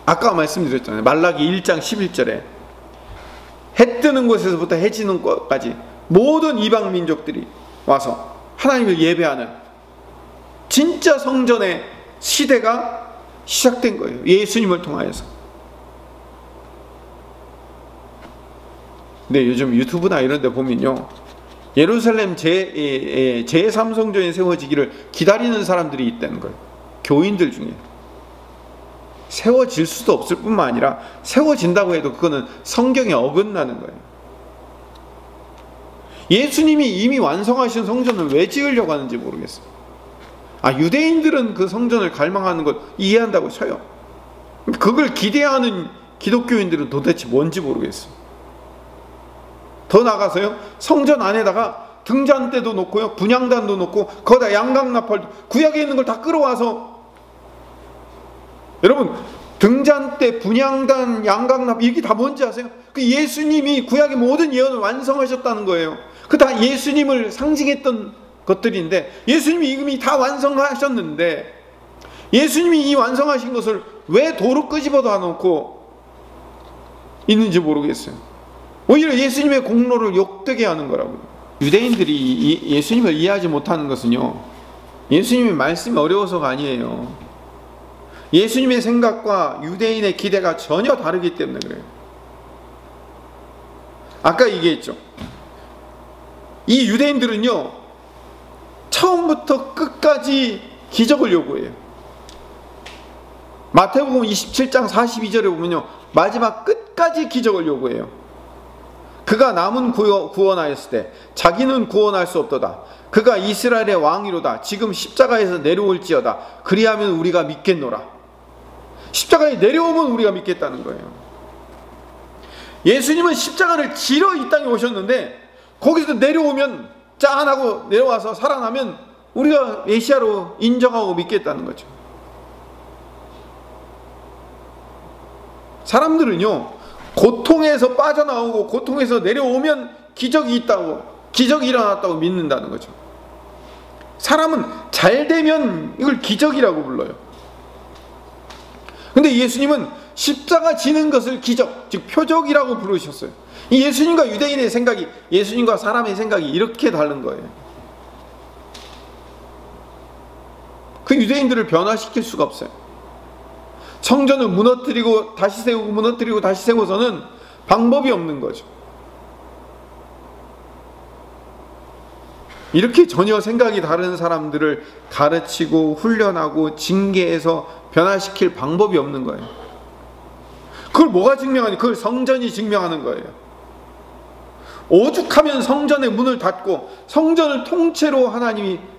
A: 아까 말씀드렸잖아요. 말라기 1장 11절에 해 뜨는 곳에서부터 해 지는 곳까지 모든 이방 민족들이 와서 하나님을 예배하는 진짜 성전의 시대가 시작된 거예요. 예수님을 통하여서. 근데 요즘 유튜브나 이런 데 보면요, 예루살렘 제3성전이 세워지기를 기다리는 사람들이 있다는 거예요. 교인들 중에. 세워질 수도 없을 뿐만 아니라 세워진다고 해도 그거는 성경에 어긋나는 거예요. 예수님이 이미 완성하신 성전을 왜 지으려고 하는지 모르겠어요. 유대인들은 그 성전을 갈망하는 걸 이해한다고 쳐요. 그걸 기대하는 기독교인들은 도대체 뭔지 모르겠어요. 더 나가서요, 성전 안에다가 등잔대도 놓고요, 분향단도 놓고 거기다 양강나팔도, 구약에 있는 걸 다 끌어와서, 여러분 등잔대, 분향단, 양강나팔 이게 다 뭔지 아세요? 그 예수님이 구약의 모든 예언을 완성하셨다는 거예요. 그 다 예수님을 상징했던 것들인데 예수님이 이미 다 완성하셨는데 예수님이 이 완성하신 것을 왜 도로 끄집어다 놓고 있는지 모르겠어요. 오히려 예수님의 공로를 욕되게 하는 거라고요. 유대인들이 예수님을 이해하지 못하는 것은요, 예수님의 말씀이 어려워서가 아니에요. 예수님의 생각과 유대인의 기대가 전혀 다르기 때문에 그래요. 아까 얘기했죠. 이 유대인들은요, 처음부터 끝까지 기적을 요구해요. 마태복음 27장 42절에 보면요, 마지막 끝까지 기적을 요구해요. 그가 남은 구원하였을 때 자기는 구원할 수 없도다. 그가 이스라엘의 왕이로다. 지금 십자가에서 내려올지어다. 그리하면 우리가 믿겠노라. 십자가에 내려오면 우리가 믿겠다는 거예요. 예수님은 십자가를 지러 이 땅에 오셨는데 거기서 내려오면, 짠하고 내려와서 살아나면 우리가 메시아로 인정하고 믿겠다는 거죠. 사람들은요, 고통에서 빠져나오고 고통에서 내려오면 기적이 있다고, 기적이 일어났다고 믿는다는 거죠. 사람은 잘 되면 이걸 기적이라고 불러요. 근데 예수님은 십자가 지는 것을 기적, 즉 표적이라고 부르셨어요. 이 예수님과 유대인의 생각이, 예수님과 사람의 생각이 이렇게 다른 거예요. 그 유대인들을 변화시킬 수가 없어요. 성전을 무너뜨리고 다시 세우고 무너뜨리고 다시 세워서는 방법이 없는 거죠. 이렇게 전혀 생각이 다른 사람들을 가르치고 훈련하고 징계해서 변화시킬 방법이 없는 거예요. 그걸 뭐가 증명하니? 그걸 성전이 증명하는 거예요. 오죽하면 성전의 문을 닫고 성전을 통째로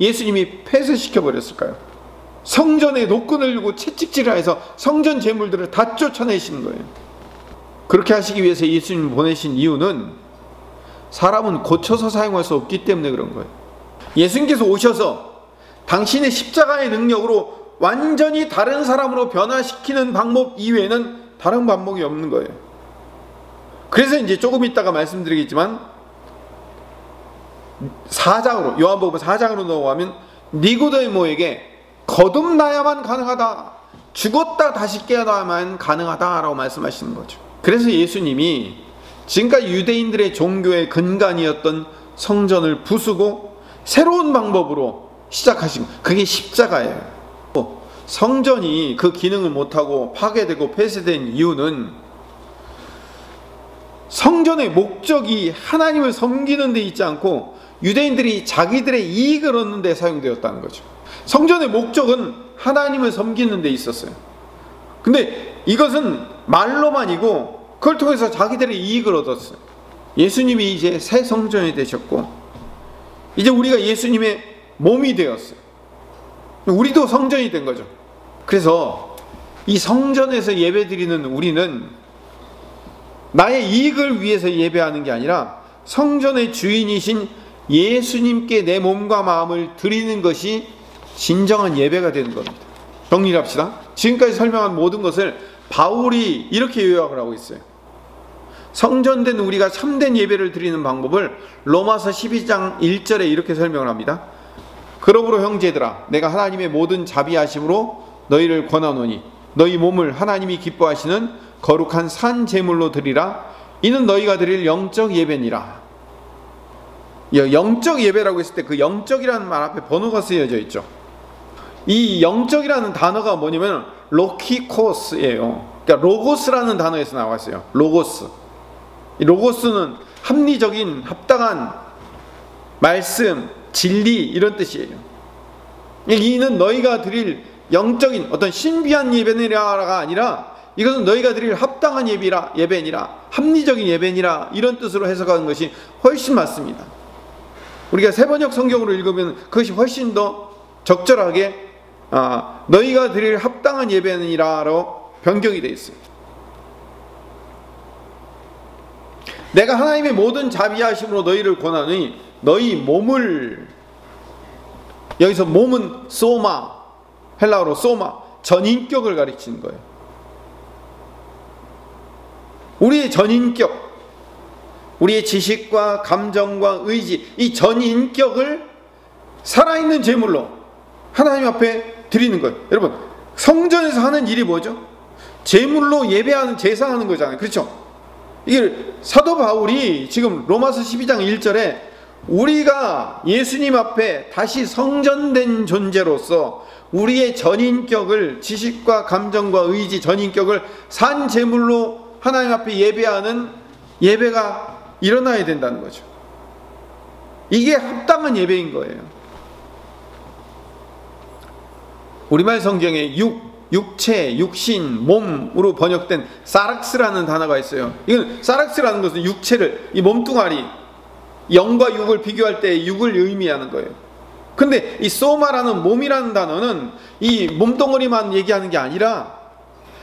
A: 예수님이 폐쇄시켜 버렸을까요? 성전에 노끈을 들고 채찍질을 해서 성전 제물들을 다 쫓아내시는 거예요. 그렇게 하시기 위해서 예수님을 보내신 이유는 사람은 고쳐서 사용할 수 없기 때문에 그런 거예요. 예수님께서 오셔서 당신의 십자가의 능력으로 완전히 다른 사람으로 변화시키는 방법 이외에는 다른 방법이 없는 거예요. 그래서 이제 조금 있다가 말씀드리겠지만 4장으로, 요한복음 4장으로 넘어가면 니고데모에게 거듭나야만 가능하다, 죽었다 다시 깨어나야만 가능하다라고 말씀하시는 거죠. 그래서 예수님이 지금까지 유대인들의 종교의 근간이었던 성전을 부수고 새로운 방법으로 시작하신, 그게 십자가예요. 성전이 그 기능을 못하고 파괴되고 폐쇄된 이유는 성전의 목적이 하나님을 섬기는 데 있지 않고 유대인들이 자기들의 이익을 얻는 데 사용되었다는 거죠. 성전의 목적은 하나님을 섬기는 데 있었어요. 근데 이것은 말로만이고 그걸 통해서 자기들의 이익을 얻었어요. 예수님이 이제 새 성전이 되셨고 이제 우리가 예수님의 몸이 되었어요. 우리도 성전이 된 거죠. 그래서 이 성전에서 예배드리는 우리는 나의 이익을 위해서 예배하는 게 아니라 성전의 주인이신 예수님께 내 몸과 마음을 드리는 것이 진정한 예배가 되는 겁니다. 정리를 합시다. 지금까지 설명한 모든 것을 바울이 이렇게 요약을 하고 있어요. 성전된 우리가 참된 예배를 드리는 방법을 로마서 12장 1절에 이렇게 설명을 합니다. 그러므로 형제들아, 내가 하나님의 모든 자비하심으로 너희를 권하노니 너희 몸을 하나님이 기뻐하시는 거룩한 산 제물로 드리라. 이는 너희가 드릴 영적 예배니라. 영적 예배라고 했을 때 그 영적이라는 말 앞에 번호가 쓰여져 있죠. 이 영적이라는 단어가 뭐냐면 로키코스예요. 그러니까 로고스라는 단어에서 나왔어요. 로고스. 이 로고스는 합리적인, 합당한 말씀, 진리, 이런 뜻이에요. 이는 너희가 드릴 영적인 어떤 신비한 예배니라가 아니라 이것은 너희가 드릴 합당한 예배니라, 합리적인 예배니라, 이런 뜻으로 해석하는 것이 훨씬 맞습니다. 우리가 세번역 성경으로 읽으면 그것이 훨씬 더 적절하게 너희가 드릴 합당한 예배니라로 변경이 되어 있어요. 내가 하나님의 모든 자비하심으로 너희를 권하노니 너희 몸을, 여기서 몸은 소마, 헬라어로 소마, 전인격을 가리키는 거예요. 우리의 전인격, 우리의 지식과 감정과 의지, 이 전인격을 살아있는 제물로 하나님 앞에 드리는 거예요. 여러분, 성전에서 하는 일이 뭐죠? 제물로 예배하는, 제사하는 거잖아요. 그렇죠? 이게 사도 바울이 지금 로마서 12장 1절에 우리가 예수님 앞에 다시 성전된 존재로서 우리의 전인격을, 지식과 감정과 의지, 전인격을 산 제물로 하나님 앞에 예배하는 예배가 일어나야 된다는 거죠. 이게 합당한 예배인 거예요. 우리말 성경에 육체, 육신, 몸으로 번역된 사락스라는 단어가 있어요. 이건 사락스라는 것은 육체를, 이 몸뚱아리, 영과 육을 비교할 때 육을 의미하는 거예요. 근데 이 소마라는 몸이라는 단어는 이 몸뚱아리만 얘기하는 게 아니라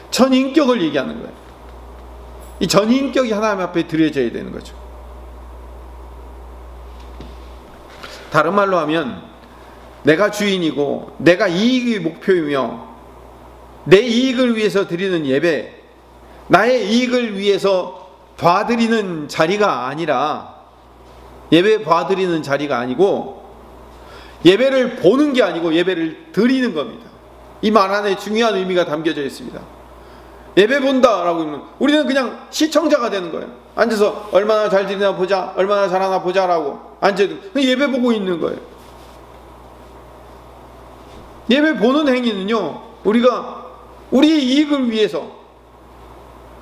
A: 전인격을 얘기하는 거예요. 이 전인격이 하나님 앞에 드려져야 되는 거죠. 다른 말로 하면 내가 주인이고 내가 이익이 목표이며 내 이익을 위해서 드리는 예배, 나의 이익을 위해서 봐드리는 자리가 아니라, 예배 봐드리는 자리가 아니고 예배를 보는 게 아니고 예배를 드리는 겁니다. 이 말 안에 중요한 의미가 담겨져 있습니다. 예배 본다라고 하면 우리는 그냥 시청자가 되는 거예요. 앉아서 얼마나 잘 드리나 보자, 얼마나 잘하나 보자라고 앉아도 예배 보고 있는 거예요. 예배 보는 행위는요, 우리가 우리의 이익을 위해서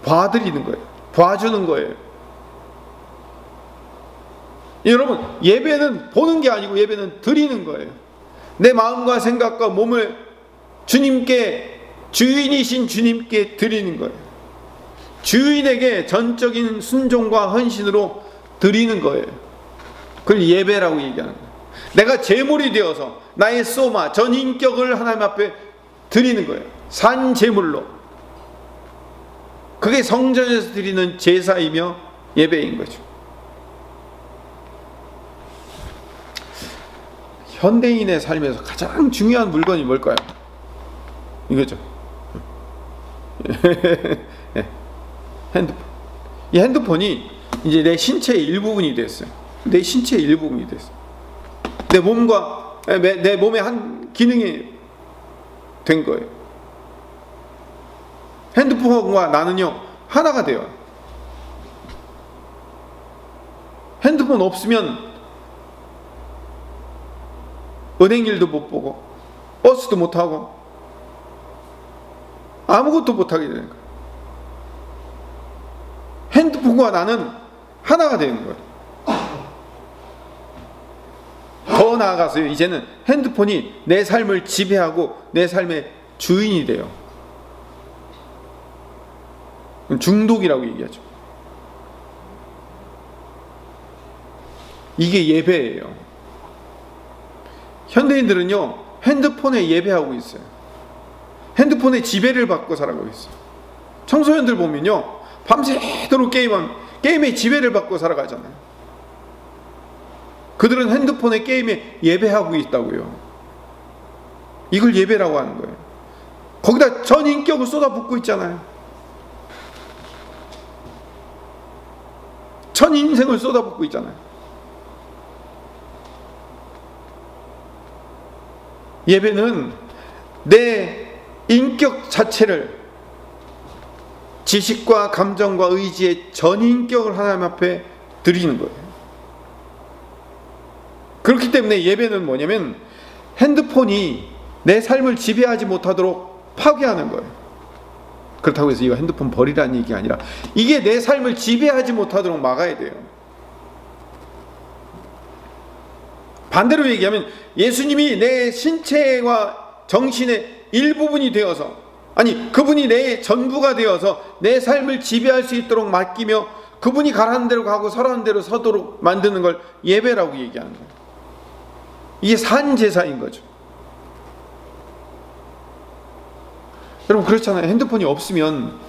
A: 봐드리는 거예요. 봐주는 거예요. 여러분, 예배는 보는 게 아니고 예배는 드리는 거예요. 내 마음과 생각과 몸을 주님께, 주인이신 주님께 드리는 거예요. 주인에게 전적인 순종과 헌신으로 드리는 거예요. 그걸 예배라고 얘기하는 거예요. 내가 제물이 되어서 나의 소마, 전인격을 하나님 앞에 드리는 거예요. 산 제물로. 그게 성전에서 드리는 제사이며 예배인 거죠. 현대인의 삶에서 가장 중요한 물건이 뭘까요? 이거죠. 핸드폰. 이 핸드폰이 이제 내 신체의 일부분이 됐어요. 내 신체의 일부분이 됐어요. 내 몸과 내 몸의 한 기능이 된 거예요. 핸드폰과 나는요, 하나가 돼요. 핸드폰 없으면 은행 일도 못 보고 버스도 못 타고 아무것도 못 하게 되는 거예요. 핸드폰과 나는 하나가 되는 거예요. 더 나아가서요, 이제는 핸드폰이 내 삶을 지배하고 내 삶의 주인이 돼요. 중독이라고 얘기하죠. 이게 예배예요. 현대인들은요, 핸드폰에 예배하고 있어요. 핸드폰에 지배를 받고 살아가고 있어요. 청소년들 보면요, 밤새도록 게임에 지배를 받고 살아가잖아요. 그들은 핸드폰에 게임에 예배하고 있다고요. 이걸 예배라고 하는 거예요. 거기다 전 인격을 쏟아붓고 있잖아요. 전 인생을 쏟아붓고 있잖아요. 예배는 내 인격 자체를, 지식과 감정과 의지의 전인격을 하나님 앞에 드리는 거예요. 그렇기 때문에 예배는 뭐냐면 핸드폰이 내 삶을 지배하지 못하도록 파괴하는 거예요. 그렇다고 해서 이거 핸드폰 버리라는 얘기가 아니라 이게 내 삶을 지배하지 못하도록 막아야 돼요. 반대로 얘기하면 예수님이 내 신체와 정신의 일부분이 되어서, 아니 그분이 내 전부가 되어서 내 삶을 지배할 수 있도록 맡기며 그분이 가라는 대로 가고 서라는 대로 서도록 만드는 걸 예배라고 얘기하는 거예요. 이게 산제사인 거죠. 여러분, 그렇잖아요. 핸드폰이 없으면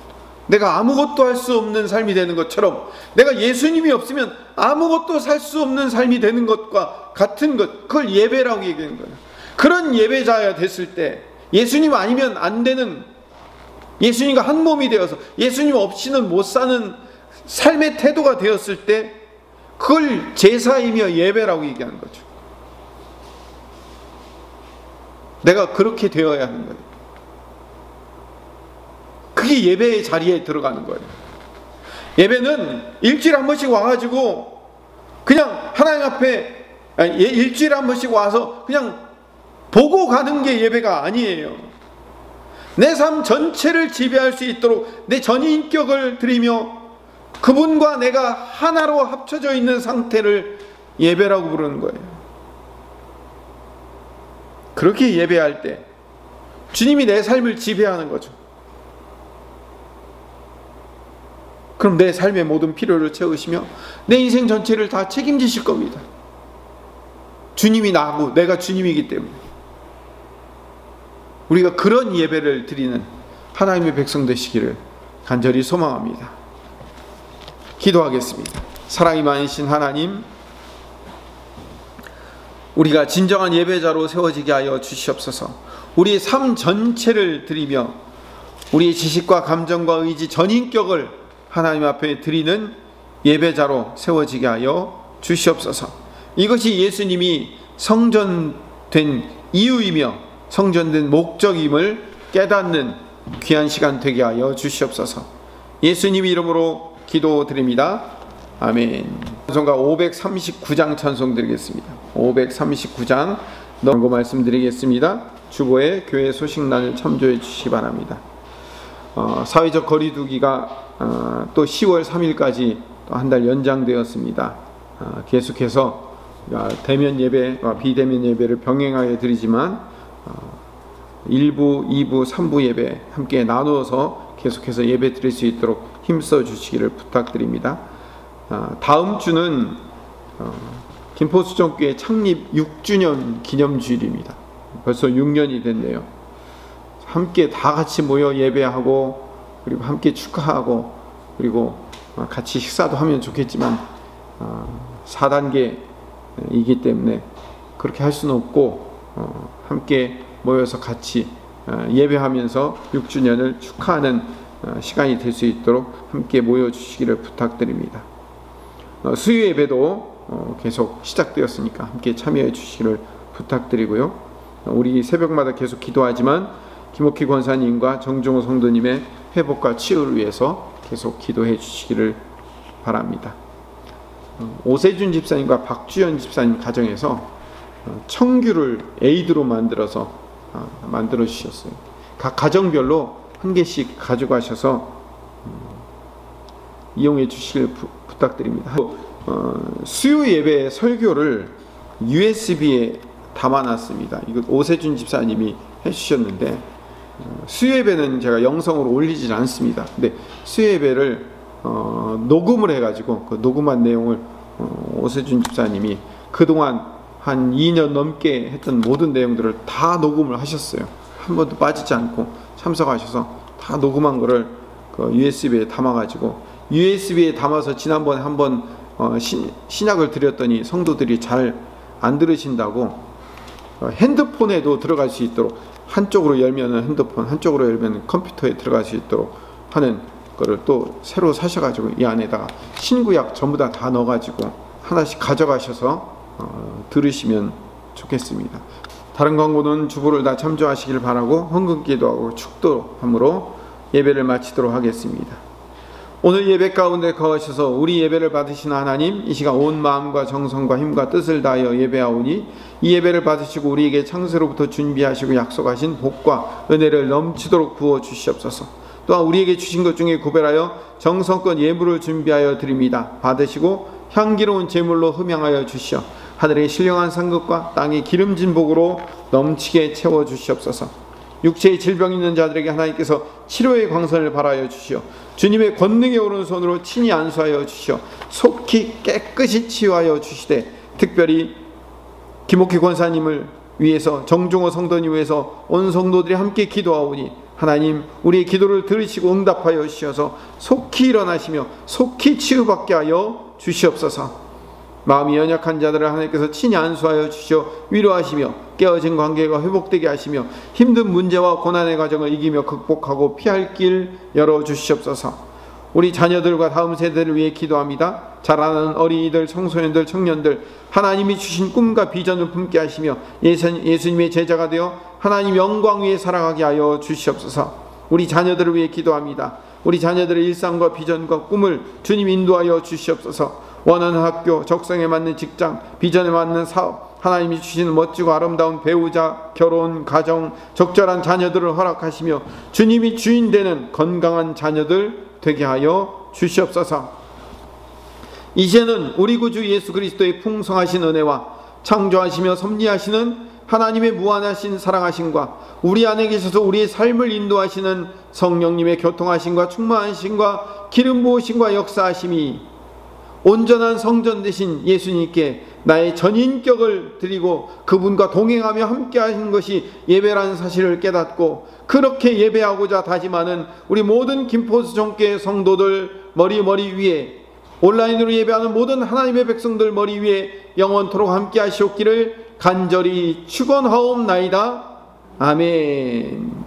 A: 내가 아무것도 할 수 없는 삶이 되는 것처럼, 내가 예수님이 없으면 아무것도 살 수 없는 삶이 되는 것과 같은 것, 그걸 예배라고 얘기하는 거예요. 그런 예배자가 됐을 때, 예수님 아니면 안 되는, 예수님과 한 몸이 되어서 예수님 없이는 못 사는 삶의 태도가 되었을 때, 그걸 제사이며 예배라고 얘기하는 거죠. 내가 그렇게 되어야 하는 거예요. 그게 예배의 자리에 들어가는 거예요. 예배는 일주일에 한 번씩 와가지고 그냥 하나님 앞에, 일주일에 한 번씩 와서 그냥 보고 가는 게 예배가 아니에요. 내 삶 전체를 지배할 수 있도록 내 전인격을 드리며 그분과 내가 하나로 합쳐져 있는 상태를 예배라고 부르는 거예요. 그렇게 예배할 때 주님이 내 삶을 지배하는 거죠. 그럼 내 삶의 모든 필요를 채우시며 내 인생 전체를 다 책임지실 겁니다. 주님이 나고 내가 주님이기 때문에. 우리가 그런 예배를 드리는 하나님의 백성 되시기를 간절히 소망합니다. 기도하겠습니다. 사랑이 많으신 하나님, 우리가 진정한 예배자로 세워지게 하여 주시옵소서. 우리의 삶 전체를 드리며 우리의 지식과 감정과 의지, 전인격을 하나님 앞에 드리는 예배자로 세워지게 하여 주시옵소서. 이것이 예수님이 성전된 이유이며 성전된 목적임을 깨닫는 귀한 시간 되게 하여 주시옵소서. 예수님 이름으로 기도드립니다. 아멘. 찬송가 539장 찬송 드리겠습니다. 539장 광고 말씀드리겠습니다. 주보에 교회 소식란을 참조해 주시기 바랍니다. 사회적 거리두기가 또 10월 3일까지 또 한 달 연장되었습니다. 계속해서 대면 예배와 비대면 예배를 병행하여 드리지만 1부, 2부, 3부 예배 함께 나누어서 계속해서 예배 드릴 수 있도록 힘써 주시기를 부탁드립니다. 다음 주는 김포수정교회 창립 6주년 기념주일입니다. 벌써 6년이 됐네요. 함께 다 같이 모여 예배하고 그리고 함께 축하하고 그리고 같이 식사도 하면 좋겠지만 4단계이기 때문에 그렇게 할 수는 없고 함께 모여서 같이 예배하면서 6주년을 축하하는 시간이 될 수 있도록 함께 모여주시기를 부탁드립니다. 수요 예배도 계속 시작되었으니까 함께 참여해 주시기를 부탁드리고요. 우리 새벽마다 계속 기도하지만 김옥희 권사님과 정종호 성도님의 회복과 치유를 위해서 계속 기도해 주시기를 바랍니다. 오세준 집사님과 박주연 집사님 가정에서 청규를 에이드로 만들어서 만들어 주셨어요. 각 가정별로 한 개씩 가져가셔서 이용해 주시길 부탁드립니다. 수요 예배 설교를 USB에 담아놨습니다. 이거 오세준 집사님이 해주셨는데 수요 예배는 제가 영상으로 올리질 않습니다. 근데 수요 예배를 녹음을 해가지고 그 녹음한 내용을 오세준 집사님이 그동안 한 2년 넘게 했던 모든 내용들을 다 녹음을 하셨어요. 한 번도 빠지지 않고 참석하셔서 다 녹음한 거를 그 USB에 담아가지고 USB에 담아서 지난번에 한번 신약을 드렸더니 성도들이 잘 안 들으신다고 핸드폰에도 들어갈 수 있도록 한쪽으로 열면 핸드폰, 한쪽으로 열면 컴퓨터에 들어갈 수 있도록 하는 거를 또 새로 사셔가지고 이 안에다가 신구약 전부 다 넣어가지고 하나씩 가져가셔서 들으시면 좋겠습니다. 다른 광고는 주보를 다 참조하시길 바라고 헌금기도하고 축도함으로 예배를 마치도록 하겠습니다. 오늘 예배 가운데 거하셔서 우리 예배를 받으시는 하나님, 이 시간 온 마음과 정성과 힘과 뜻을 다하여 예배하오니 이 예배를 받으시고 우리에게 창세로부터 준비하시고 약속하신 복과 은혜를 넘치도록 부어 주시옵소서. 또한 우리에게 주신 것 중에 구별하여 정성껏 예물을 준비하여 드립니다. 받으시고 향기로운 제물로 흠양하여 주시어 하늘의 신령한 상급과 땅의 기름진 복으로 넘치게 채워 주시옵소서. 육체의 질병 있는 자들에게 하나님께서 치료의 광선을 발하여 주시어 주님의 권능의 오른손으로 친히 안수하여 주시어 속히 깨끗이 치유하여 주시되 특별히 김옥희 권사님을 위해서 정종호 성도님 위해서 온 성도들이 함께 기도하오니 하나님 우리의 기도를 들으시고 응답하여 주셔서 속히 일어나시며 속히 치유받게 하여 주시옵소서. 마음이 연약한 자들을 하나님께서 친히 안수하여 주시어 위로하시며 깨어진 관계가 회복되게 하시며 힘든 문제와 고난의 과정을 이기며 극복하고 피할 길 열어주시옵소서. 우리 자녀들과 다음 세대를 위해 기도합니다. 자라나는 어린이들, 청소년들, 청년들 하나님이 주신 꿈과 비전을 품게 하시며 예수님의 제자가 되어 하나님 영광 위에 살아가게 하여 주시옵소서. 우리 자녀들을 위해 기도합니다. 우리 자녀들의 일상과 비전과 꿈을 주님 인도하여 주시옵소서. 원하는 학교, 적성에 맞는 직장, 비전에 맞는 사업, 하나님이 주시는 멋지고 아름다운 배우자, 결혼, 가정, 적절한 자녀들을 허락하시며 주님이 주인 되는 건강한 자녀들 되게 하여 주시옵소서. 이제는 우리 구주 예수 그리스도의 풍성하신 은혜와 창조하시며 섭리하시는 하나님의 무한하신 사랑하심과 우리 안에 계셔서 우리의 삶을 인도하시는 성령님의 교통하심과 충만하심과 기름 부으심과 역사하심이 온전한 성전 되신 예수님께 나의 전인격을 드리고 그분과 동행하며 함께하는 것이 예배라는 사실을 깨닫고 그렇게 예배하고자 다짐하는 우리 모든 김포수정교회 성도들 머리 위에 온라인으로 예배하는 모든 하나님의 백성들 머리 위에 영원토록 함께하시옵기를 간절히 축원하옵나이다. 아멘.